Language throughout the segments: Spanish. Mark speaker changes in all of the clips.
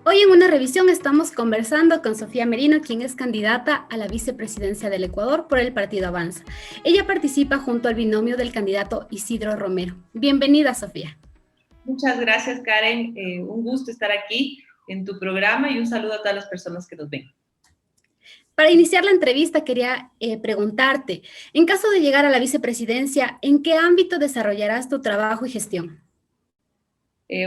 Speaker 1: Hoy en una revisión estamos conversando con Sofía Merino, quien es candidata a la vicepresidencia del Ecuador por el partido Avanza. Ella participa junto al binomio del candidato Isidro Romero. Bienvenida, Sofía.
Speaker 2: Muchas gracias, Karen. Un gusto estar aquí en tu programa y un saludo a todas las personas que nos ven.
Speaker 1: Para iniciar la entrevista quería preguntarte, en caso de llegar a la vicepresidencia, ¿en qué ámbito desarrollarás tu trabajo y gestión?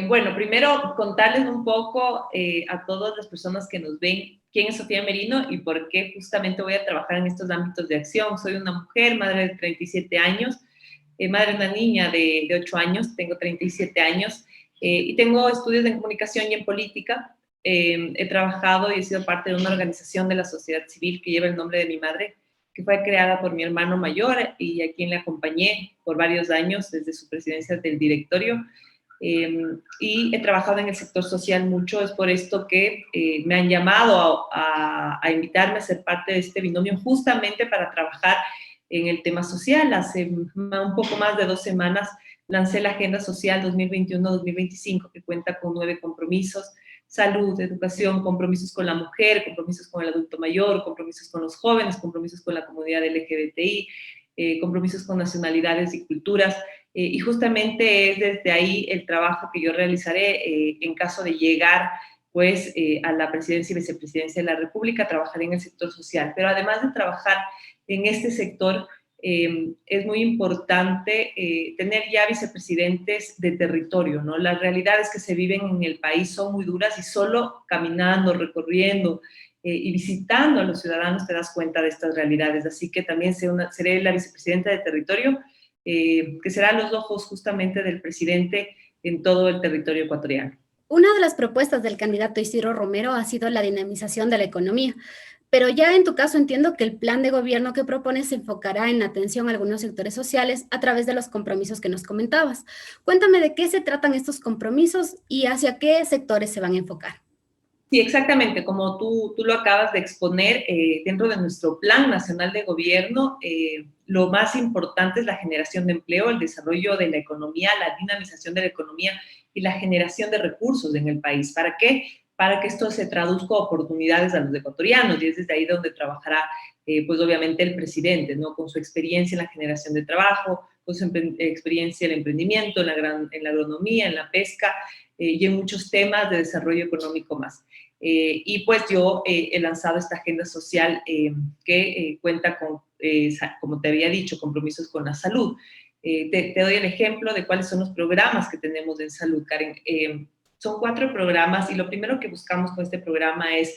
Speaker 2: Bueno, primero contarles un poco a todas las personas que nos ven quién es Sofía Merino y por qué justamente voy a trabajar en estos ámbitos de acción. Soy una mujer, madre de 37 años, madre de una niña de 8 años, tengo 37 años y tengo estudios en comunicación y en política. He trabajado y he sido parte de una organización de la sociedad civil que lleva el nombre de mi madre, que fue creada por mi hermano mayor y a quien le acompañé por varios años desde su presidencia del directorio. Y he trabajado en el sector social mucho, es por esto que me han llamado a invitarme a ser parte de este binomio justamente para trabajar en el tema social. Hace un poco más de 2 semanas lancé la Agenda Social 2021-2025, que cuenta con 9 compromisos: salud, educación, compromisos con la mujer, compromisos con el adulto mayor, compromisos con los jóvenes, compromisos con la comunidad LGBTI, compromisos con nacionalidades y culturas. Y justamente es desde ahí el trabajo que yo realizaré en caso de llegar pues a la presidencia y vicepresidencia de la República. Trabajaré en el sector social, pero además de trabajar en este sector, es muy importante tener ya vicepresidentes de territorio, ¿no? Las realidades que se viven en el país son muy duras y solo caminando, recorriendo y visitando a los ciudadanos te das cuenta de estas realidades. Así que también seré la vicepresidenta de territorio, que será los ojos justamente del presidente en todo el territorio ecuatoriano.
Speaker 1: Una de las propuestas del candidato Isidro Romero ha sido la dinamización de la economía, pero ya en tu caso entiendo que el plan de gobierno que propones se enfocará en atención a algunos sectores sociales a través de los compromisos que nos comentabas. Cuéntame de qué se tratan estos compromisos y hacia qué sectores se van a enfocar.
Speaker 2: Sí, exactamente, como tú lo acabas de exponer, dentro de nuestro Plan Nacional de Gobierno, lo más importante es la generación de empleo, el desarrollo de la economía, la dinamización de la economía y la generación de recursos en el país. ¿Para qué? Para que esto se traduzca a oportunidades a los ecuatorianos, y es desde ahí donde trabajará, pues obviamente el presidente, ¿no? Con su experiencia en la generación de trabajo, con su experiencia en el emprendimiento, en la agronomía, en la pesca, y en muchos temas de desarrollo económico más. Y pues yo he lanzado esta agenda social que cuenta con, como te había dicho, compromisos con la salud. Te doy el ejemplo de cuáles son los programas que tenemos en salud, Karen. Son 4 programas y lo primero que buscamos con este programa es,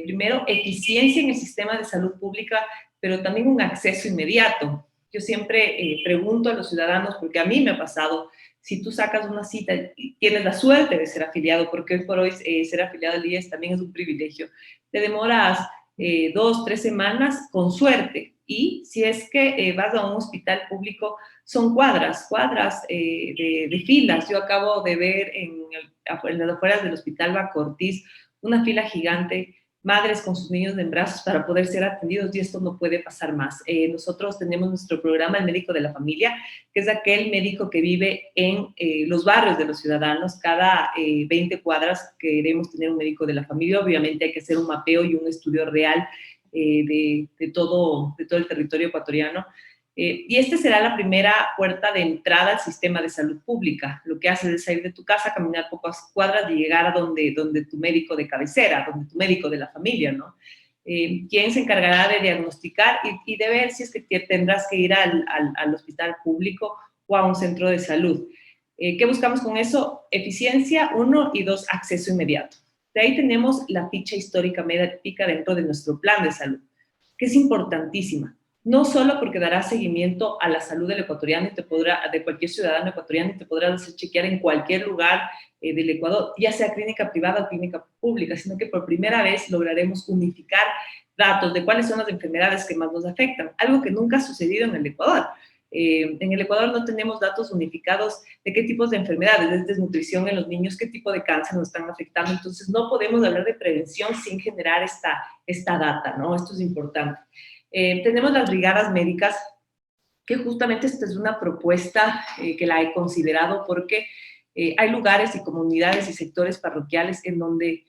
Speaker 2: primero, eficiencia en el sistema de salud pública, pero también un acceso inmediato. Yo siempre pregunto a los ciudadanos, porque a mí me ha pasado, si tú sacas una cita y tienes la suerte de ser afiliado, porque hoy por hoy ser afiliado al IES también es un privilegio, te demoras 2, 3 semanas con suerte. Y si es que vas a un hospital público, son cuadras de filas. Yo acabo de ver en las afueras del Hospital Bacortiz una fila gigante, madres con sus niños en brazos para poder ser atendidos, y esto no puede pasar más. Nosotros tenemos nuestro programa, el médico de la familia, que es aquel médico que vive en los barrios de los ciudadanos. Cada 20 cuadras queremos tener un médico de la familia. Obviamente hay que hacer un mapeo y un estudio real de todo el territorio ecuatoriano. Y esta será la primera puerta de entrada al sistema de salud pública. Lo que haces es salir de tu casa, caminar pocas cuadras y llegar a donde tu médico de cabecera, donde tu médico de la familia, ¿no? Quien se encargará de diagnosticar y de ver si es que tendrás que ir al hospital público o a un centro de salud. ¿Qué buscamos con eso? Eficiencia, 1, y 2, acceso inmediato. De ahí tenemos la ficha histórica médica dentro de nuestro plan de salud, que es importantísima. No solo porque dará seguimiento a la salud del ecuatoriano y de cualquier ciudadano ecuatoriano, y te podrás hacer chequear en cualquier lugar del Ecuador, ya sea clínica privada o clínica pública, sino que por primera vez lograremos unificar datos de cuáles son las enfermedades que más nos afectan, algo que nunca ha sucedido en el Ecuador. En el Ecuador no tenemos datos unificados de qué tipos de enfermedades, de desnutrición en los niños, qué tipo de cáncer nos están afectando. Entonces no podemos hablar de prevención sin generar esta data, ¿no? Esto es importante. Tenemos las brigadas médicas, que justamente esta es una propuesta que la he considerado porque hay lugares y comunidades y sectores parroquiales en donde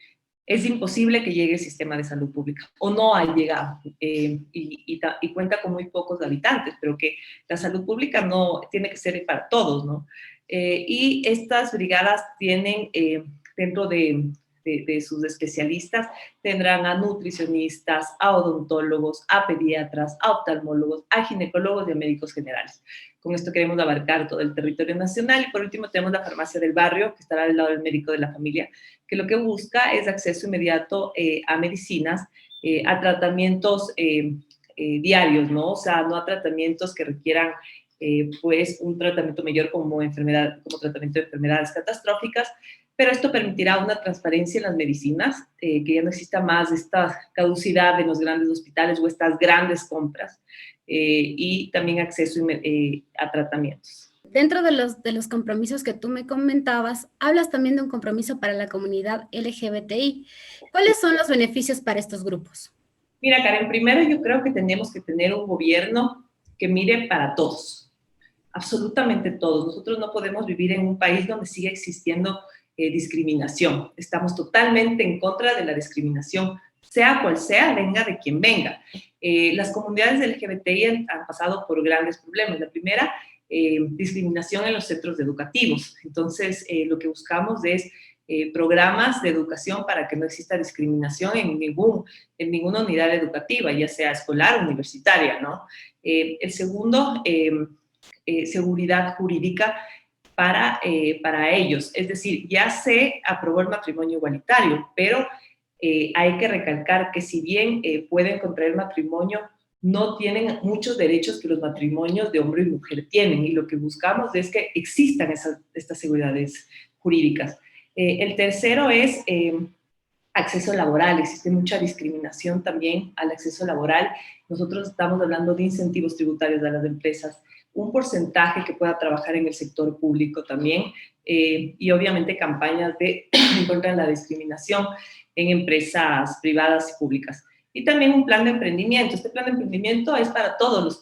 Speaker 2: es imposible que llegue el sistema de salud pública, o no ha llegado, y cuenta con muy pocos habitantes, pero que la salud pública no tiene que ser para todos, ¿no? Y estas brigadas tienen, dentro de sus especialistas, tendrán a nutricionistas, a odontólogos, a pediatras, a oftalmólogos, a ginecólogos y a médicos generales. Con esto queremos abarcar todo el territorio nacional. Y por último tenemos la farmacia del barrio, que estará al lado del médico de la familia, que lo que busca es acceso inmediato a medicinas, a tratamientos diarios, ¿no? O sea, no a tratamientos que requieran pues un tratamiento mayor como tratamiento de enfermedades catastróficas, pero esto permitirá una transparencia en las medicinas, que ya no exista más esta caducidad en los grandes hospitales o estas grandes compras, y también acceso a tratamientos.
Speaker 1: Dentro de los compromisos que tú me comentabas, hablas también de un compromiso para la comunidad LGBTI. ¿Cuáles son los beneficios para estos grupos?
Speaker 2: Mira, Karen, primero yo creo que tenemos que tener un gobierno que mire para todos, absolutamente todos. Nosotros no podemos vivir en un país donde siga existiendo discriminación. Estamos totalmente en contra de la discriminación, sea cual sea, venga de quien venga. Las comunidades LGBTI han pasado por grandes problemas. La primera, discriminación en los centros educativos. Entonces, lo que buscamos es programas de educación para que no exista discriminación en ninguna unidad educativa, ya sea escolar o universitaria, ¿no? El segundo, seguridad jurídica para ellos. Es decir, ya se aprobó el matrimonio igualitario, pero hay que recalcar que si bien pueden contraer matrimonio, no tienen muchos derechos que los matrimonios de hombre y mujer tienen, y lo que buscamos es que existan estas seguridades jurídicas. El tercero es acceso laboral. Existe mucha discriminación también al acceso laboral. Nosotros estamos hablando de incentivos tributarios a las empresas, un porcentaje que pueda trabajar en el sector público también, y obviamente campañas en contra de la discriminación en empresas privadas y públicas. Y también un plan de emprendimiento. Este plan de emprendimiento es para todos los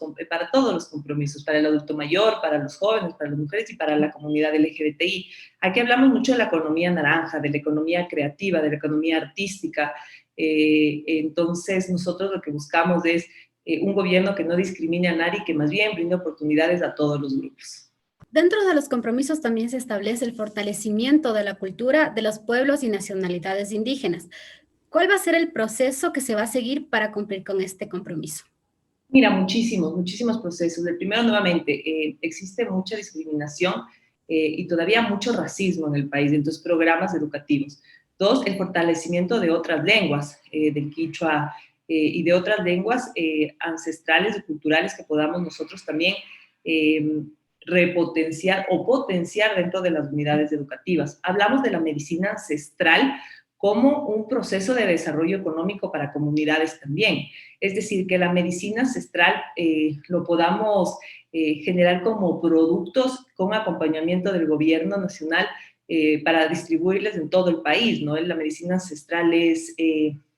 Speaker 2: compromisos, para el adulto mayor, para los jóvenes, para las mujeres y para la comunidad LGBTI. Aquí hablamos mucho de la economía naranja, de la economía creativa, de la economía artística. Entonces, nosotros lo que buscamos es un gobierno que no discrimine a nadie, que más bien brinde oportunidades a todos los grupos.
Speaker 1: Dentro de los compromisos también se establece el fortalecimiento de la cultura de los pueblos y nacionalidades indígenas. ¿Cuál va a ser el proceso que se va a seguir para cumplir con este compromiso?
Speaker 2: Mira, muchísimos procesos. El primero, nuevamente, existe mucha discriminación y todavía mucho racismo en el país, en tus programas educativos. Dos, el fortalecimiento de otras lenguas, del quichua y de otras lenguas ancestrales y culturales que podamos nosotros también repotenciar o potenciar dentro de las unidades educativas. Hablamos de la medicina ancestral como un proceso de desarrollo económico para comunidades también. Es decir, que la medicina ancestral lo podamos generar como productos con acompañamiento del gobierno nacional para distribuirles en todo el país, ¿no? La medicina ancestral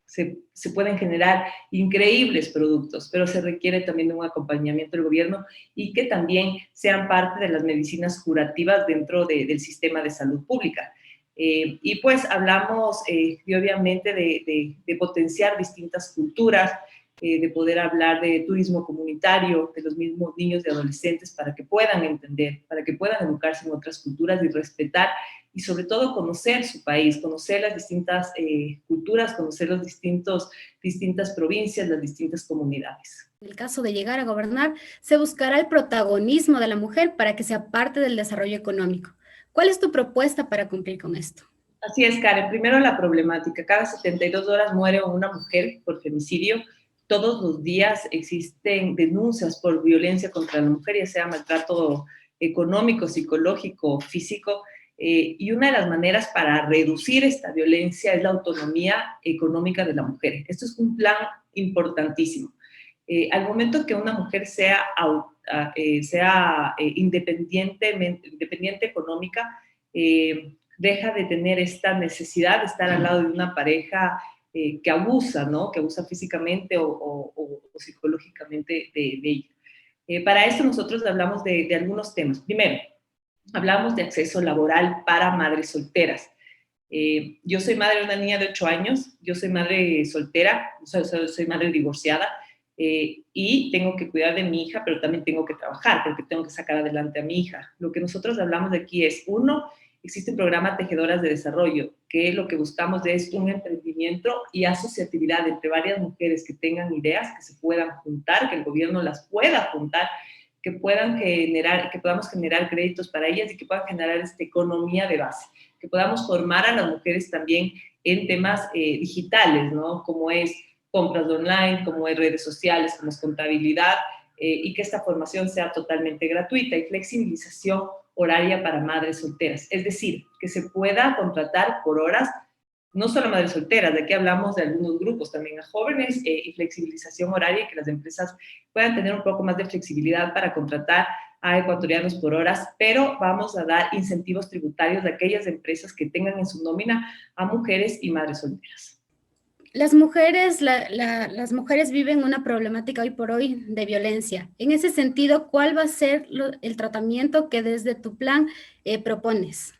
Speaker 2: se pueden generar increíbles productos, pero se requiere también de un acompañamiento del gobierno y que también sean parte de las medicinas curativas dentro del sistema de salud pública. Y pues hablamos obviamente de potenciar distintas culturas, de poder hablar de turismo comunitario, de los mismos niños y adolescentes para que puedan entender, para que puedan educarse en otras culturas y respetar y sobre todo conocer su país, conocer las distintas culturas, conocer las distintas provincias, las distintas comunidades.
Speaker 1: En el caso de llegar a gobernar, se buscará el protagonismo de la mujer para que sea parte del desarrollo económico. ¿Cuál es tu propuesta para cumplir con esto?
Speaker 2: Así es, Karen. Primero la problemática. Cada 72 horas muere una mujer por femicidio. Todos los días existen denuncias por violencia contra la mujer, ya sea maltrato económico, psicológico, físico. Y una de las maneras para reducir esta violencia es la autonomía económica de la mujer. Esto es un plan importantísimo. Al momento que una mujer sea independiente económica, deja de tener esta necesidad de estar al lado de una pareja que abusa, ¿no? Que abusa físicamente o psicológicamente de ella. Para esto nosotros hablamos de algunos temas. Primero, hablamos de acceso laboral para madres solteras. Yo soy madre de una niña de 8 años, yo soy madre soltera, soy madre divorciada, y tengo que cuidar de mi hija, pero también tengo que trabajar porque tengo que sacar adelante a mi hija. Lo que nosotros hablamos de aquí es, uno, existe un programa Tejedoras de Desarrollo, que lo que buscamos es un emprendimiento y asociatividad entre varias mujeres que tengan ideas, que se puedan juntar, que el gobierno las pueda juntar, que podamos generar créditos para ellas y que puedan generar esta economía de base, que podamos formar a las mujeres también en temas digitales, ¿no? Como es compras online, como es redes sociales, como es contabilidad, y que esta formación sea totalmente gratuita y flexibilización horaria para madres solteras. Es decir, que se pueda contratar por horas, no solo a madres solteras, de aquí hablamos de algunos grupos también a jóvenes, y flexibilización horaria y que las empresas puedan tener un poco más de flexibilidad para contratar a ecuatorianos por horas, pero vamos a dar incentivos tributarios de aquellas empresas que tengan en su nómina a mujeres y madres solteras.
Speaker 1: Las mujeres viven una problemática hoy por hoy de violencia. En ese sentido, ¿cuál va a ser el tratamiento que desde tu plan propones?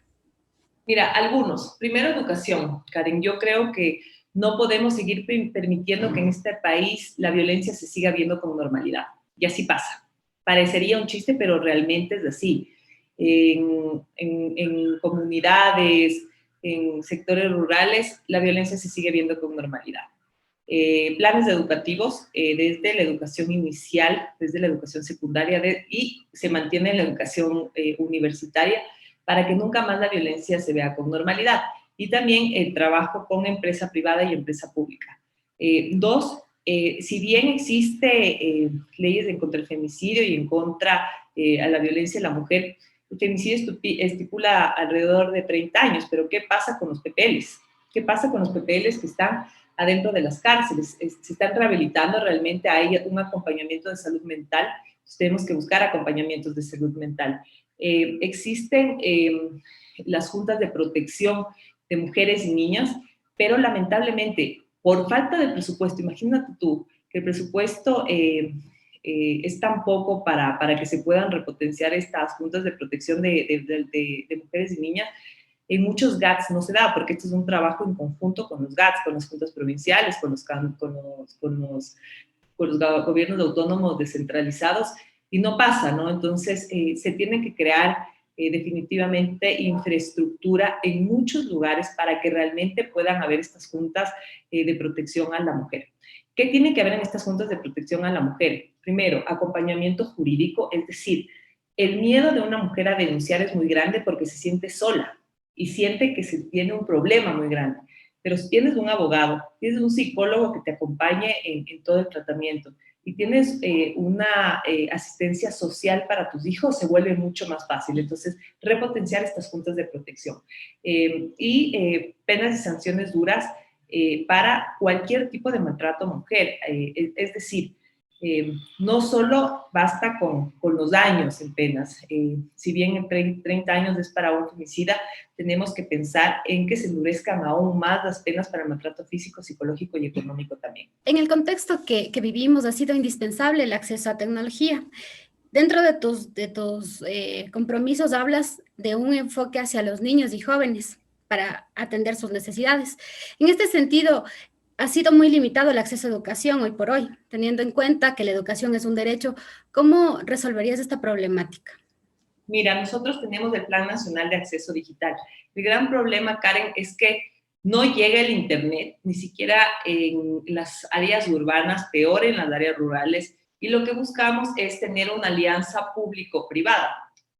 Speaker 2: Mira, algunos. Primero, educación, Karen. Yo creo que no podemos seguir permitiendo que en este país la violencia se siga viendo con normalidad. Y así pasa. Parecería un chiste, pero realmente es así. En comunidades, en sectores rurales, la violencia se sigue viendo con normalidad. Planes educativos, desde la educación inicial, desde la educación secundaria y se mantiene la educación universitaria para que nunca más la violencia se vea con normalidad. Y también el trabajo con empresa privada y empresa pública. Dos, si bien existe leyes en contra del femicidio y en contra a la violencia de la mujer, el femicidio estipula alrededor de 30 años, pero ¿qué pasa con los PPLs? ¿Qué pasa con los PPLs que están adentro de las cárceles? Se están rehabilitando, realmente hay un acompañamiento de salud mental, tenemos que buscar acompañamientos de salud mental. Existen las juntas de protección de mujeres y niñas, pero lamentablemente, por falta de presupuesto, imagínate tú que el presupuesto es tan poco para que se puedan repotenciar estas juntas de protección de mujeres y niñas. En muchos GATS no se da, porque esto es un trabajo en conjunto con los GATS, con las juntas provinciales, con los gobiernos autónomos descentralizados, y no pasa, ¿no? Entonces, se tiene que crear definitivamente infraestructura en muchos lugares para que realmente puedan haber estas juntas de protección a la mujer. ¿Qué tiene que haber en estas juntas de protección a la mujer? Primero, acompañamiento jurídico, es decir, el miedo de una mujer a denunciar es muy grande porque se siente sola y siente que se tiene un problema muy grande. Pero si tienes un abogado, tienes un psicólogo que te acompañe en todo el tratamiento y tienes una asistencia social para tus hijos, se vuelve mucho más fácil. Entonces, repotenciar estas juntas de protección. Penas y sanciones duras para cualquier tipo de maltrato a mujer. Es decir, no solo basta con los daños en penas. Si bien en 30 años es para un femicida, tenemos que pensar en que se endurezcan aún más las penas para el maltrato físico, psicológico y económico también.
Speaker 1: En el contexto que vivimos ha sido indispensable el acceso a tecnología. Dentro de tus compromisos hablas de un enfoque hacia los niños y jóvenes para atender sus necesidades. En este sentido, ha sido muy limitado el acceso a educación hoy por hoy, teniendo en cuenta que la educación es un derecho. ¿Cómo resolverías esta problemática?
Speaker 2: Mira, nosotros tenemos el Plan Nacional de Acceso Digital. El gran problema, Karen, es que no llega el Internet, ni siquiera en las áreas urbanas, peor en las áreas rurales, y lo que buscamos es tener una alianza público-privada.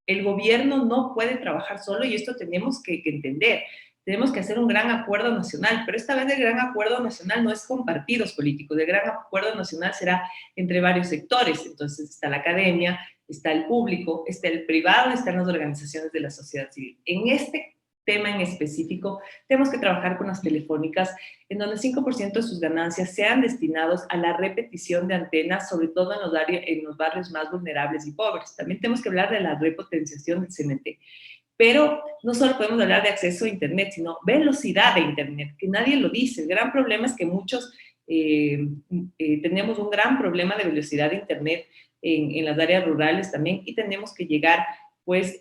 Speaker 2: El gobierno no puede trabajar solo y esto tenemos que entender. Tenemos que hacer un gran acuerdo nacional, pero esta vez el gran acuerdo nacional no es con partidos políticos, el gran acuerdo nacional será entre varios sectores. Entonces está la academia, está el público, está el privado, están las organizaciones de la sociedad civil. En este tema en específico, tenemos que trabajar con las telefónicas, en donde el 5% de sus ganancias sean destinados a la repetición de antenas, sobre todo en los barrios más vulnerables y pobres. También tenemos que hablar de la repotenciación del CNT. Pero no solo podemos hablar de acceso a Internet, sino velocidad de Internet, que nadie lo dice. El gran problema es que muchos tenemos un gran problema de velocidad de Internet en las áreas rurales también, y tenemos que llegar pues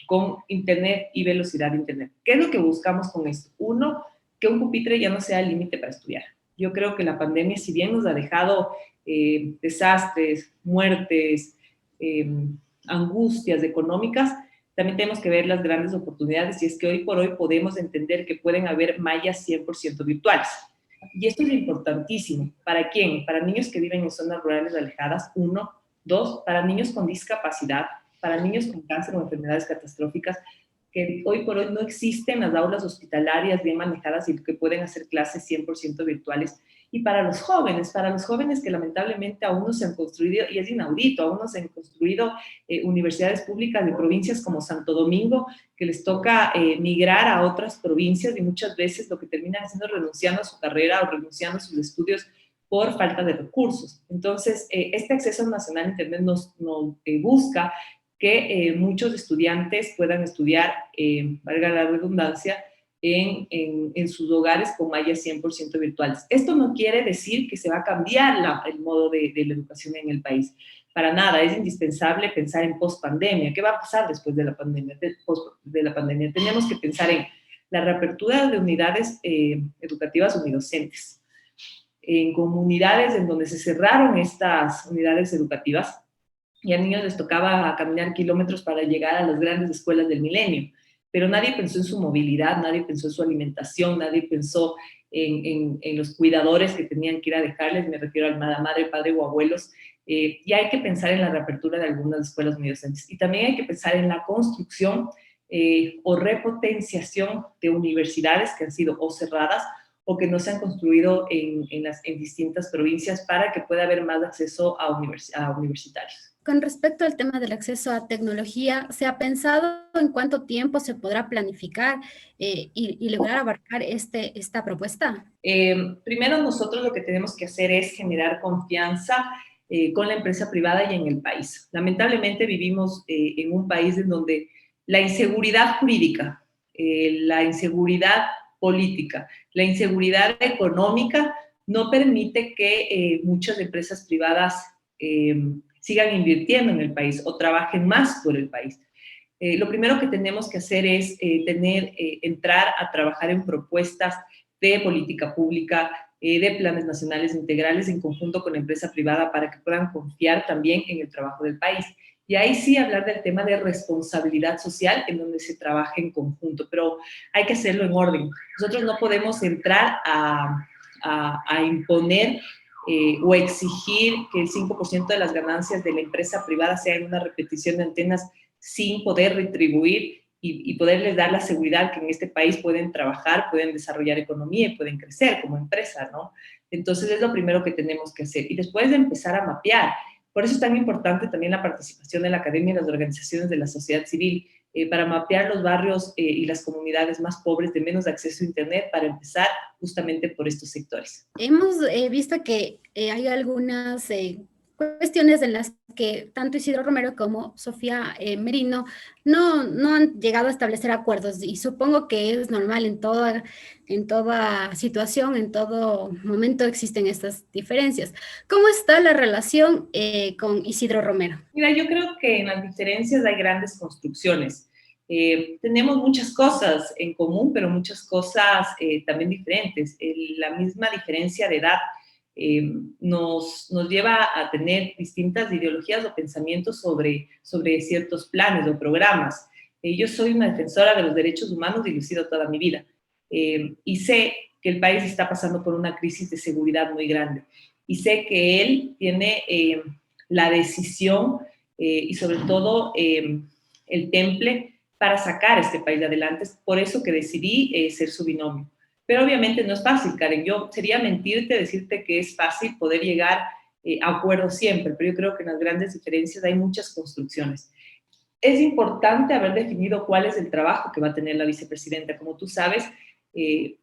Speaker 2: con internet y velocidad de internet. ¿Qué es lo que buscamos con esto? Uno, que un pupitre ya no sea el límite para estudiar. Yo creo que la pandemia, si bien nos ha dejado desastres, muertes, angustias económicas, también tenemos que ver las grandes oportunidades, y es que hoy por hoy podemos entender que pueden haber mallas 100% virtuales. Y esto es importantísimo. ¿Para quién? Para niños que viven en zonas rurales alejadas, uno. Dos, para niños con discapacidad, para niños con cáncer o enfermedades catastróficas, que hoy por hoy no existen las aulas hospitalarias bien manejadas y que pueden hacer clases 100% virtuales. Y para los jóvenes que lamentablemente aún no se han construido, y es inaudito, aún no se han construido universidades públicas de provincias como Santo Domingo, que les toca migrar a otras provincias, y muchas veces lo que terminan haciendo es renunciando a su carrera o renunciando a sus estudios por falta de recursos. Entonces, este acceso nacional a Internet nos busca que muchos estudiantes puedan estudiar, valga la redundancia, en sus hogares con mallas 100% virtuales. Esto no quiere decir que se va a cambiar el modo de la educación en el país. Para nada, es indispensable pensar en post-pandemia. ¿Qué va a pasar después de la pandemia? Tenemos que pensar en la reapertura de unidades educativas unidocentes, en comunidades en donde se cerraron estas unidades educativas y a niños les tocaba caminar kilómetros para llegar a las grandes escuelas del milenio, pero nadie pensó en su movilidad, nadie pensó en su alimentación, nadie pensó en los cuidadores que tenían que ir a dejarles, me refiero a la madre, padre o abuelos, y hay que pensar en la reapertura de algunas escuelas unidocentes. Y también hay que pensar en la construcción o repotenciación de universidades que han sido o cerradas o que no se han construido en distintas provincias para que pueda haber más acceso a universitarios.
Speaker 1: Con respecto al tema del acceso a tecnología, ¿se ha pensado en cuánto tiempo se podrá planificar y lograr abarcar esta propuesta?
Speaker 2: Primero, nosotros lo que tenemos que hacer es generar confianza con la empresa privada y en el país. Lamentablemente vivimos en un país en donde la inseguridad jurídica, la inseguridad política, la inseguridad económica no permite que muchas empresas privadas sigan invirtiendo en el país o trabajen más por el país. Lo primero que tenemos que hacer es entrar a trabajar en propuestas de política pública, de planes nacionales integrales en conjunto con la empresa privada para que puedan confiar también en el trabajo del país. Y ahí sí hablar del tema de responsabilidad social en donde se trabaja en conjunto, pero hay que hacerlo en orden. Nosotros no podemos entrar a imponer o exigir que el 5% de las ganancias de la empresa privada sea en una repetición de antenas sin poder retribuir y poderles dar la seguridad que en este país pueden trabajar, pueden desarrollar economía y pueden crecer como empresa, ¿no? Entonces es lo primero que tenemos que hacer. Y después de empezar a mapear. Por eso es tan importante también la participación de la academia y las organizaciones de la sociedad civil para mapear los barrios y las comunidades más pobres de menos acceso a Internet, para empezar justamente por estos sectores.
Speaker 1: Hemos visto que hay algunas cuestiones en las que tanto Isidro Romero como Sofía Merino no han llegado a establecer acuerdos, y supongo que es normal en toda situación, en todo momento existen estas diferencias. ¿Cómo está la relación con Isidro Romero?
Speaker 2: Mira, yo creo que en las diferencias hay grandes construcciones. Tenemos muchas cosas en común, pero muchas cosas también diferentes. La misma diferencia de edad nos lleva a tener distintas ideologías o pensamientos sobre ciertos planes o programas. Yo soy una defensora de los derechos humanos y lo he sido toda mi vida. Y sé que el país está pasando por una crisis de seguridad muy grande. Y sé que él tiene la decisión y sobre todo el temple para sacar a este país adelante. Es por eso que decidí ser su binomio. Pero obviamente no es fácil, Karen. Yo sería mentirte decirte que es fácil poder llegar a acuerdos siempre, pero yo creo que en las grandes diferencias hay muchas construcciones. Es importante haber definido cuál es el trabajo que va a tener la vicepresidenta. Como tú sabes,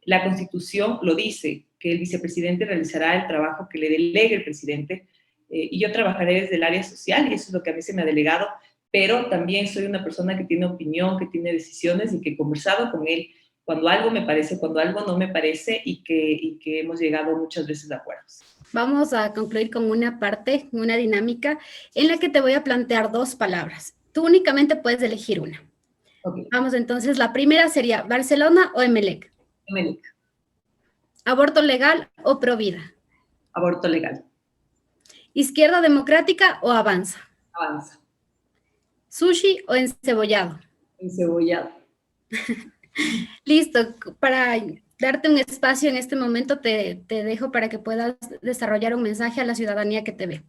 Speaker 2: la Constitución lo dice, que el vicepresidente realizará el trabajo que le delegue el presidente, y yo trabajaré desde el área social, y eso es lo que a mí se me ha delegado, pero también soy una persona que tiene opinión, que tiene decisiones, y que he conversado con él cuando algo me parece, cuando algo no me parece, y que hemos llegado muchas veces a acuerdos.
Speaker 1: Vamos a concluir con una parte, una dinámica en la que te voy a plantear dos palabras. Tú únicamente puedes elegir una.
Speaker 2: Ok.
Speaker 1: Vamos, entonces, la primera sería Barcelona o Emelec.
Speaker 2: Emelec.
Speaker 1: Aborto legal o provida.
Speaker 2: Aborto legal.
Speaker 1: Izquierda democrática o Avanza.
Speaker 2: Avanza.
Speaker 1: Sushi o encebollado.
Speaker 2: Encebollado.
Speaker 1: Listo, para darte un espacio en este momento te dejo para que puedas desarrollar un mensaje a la ciudadanía que te ve.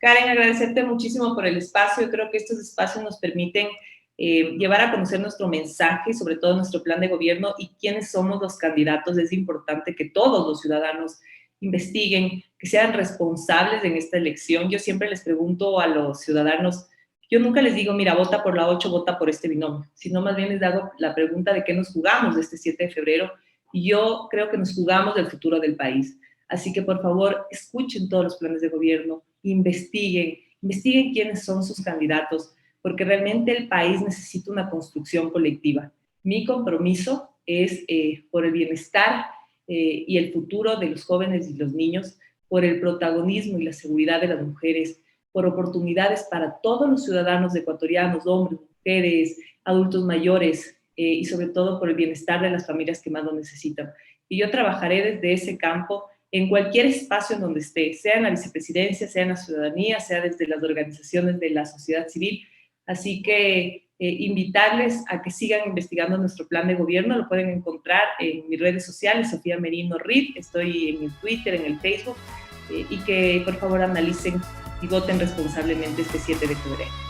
Speaker 2: Karen, agradecerte muchísimo por el espacio. Creo que estos espacios nos permiten llevar a conocer nuestro mensaje, sobre todo nuestro plan de gobierno y quiénes somos los candidatos. Es importante que todos los ciudadanos investiguen, que sean responsables en esta elección. Yo siempre les pregunto a los ciudadanos, yo nunca les digo, mira, vota por la 8, vota por este binomio, sino más bien les hago la pregunta de qué nos jugamos este 7 de febrero y yo creo que nos jugamos el futuro del país. Así que, por favor, escuchen todos los planes de gobierno, investiguen quiénes son sus candidatos, porque realmente el país necesita una construcción colectiva. Mi compromiso es por el bienestar y el futuro de los jóvenes y los niños, por el protagonismo y la seguridad de las mujeres, por oportunidades para todos los ciudadanos ecuatorianos, hombres, mujeres, adultos mayores, y sobre todo por el bienestar de las familias que más lo necesitan. Y yo trabajaré desde ese campo en cualquier espacio en donde esté, sea en la vicepresidencia, sea en la ciudadanía, sea desde las organizaciones de la sociedad civil. Así que invitarles a que sigan investigando nuestro plan de gobierno. Lo pueden encontrar en mis redes sociales, Sofía Merino Reed, estoy en el Twitter, en el Facebook, y que por favor analicen y voten responsablemente este 7 de febrero.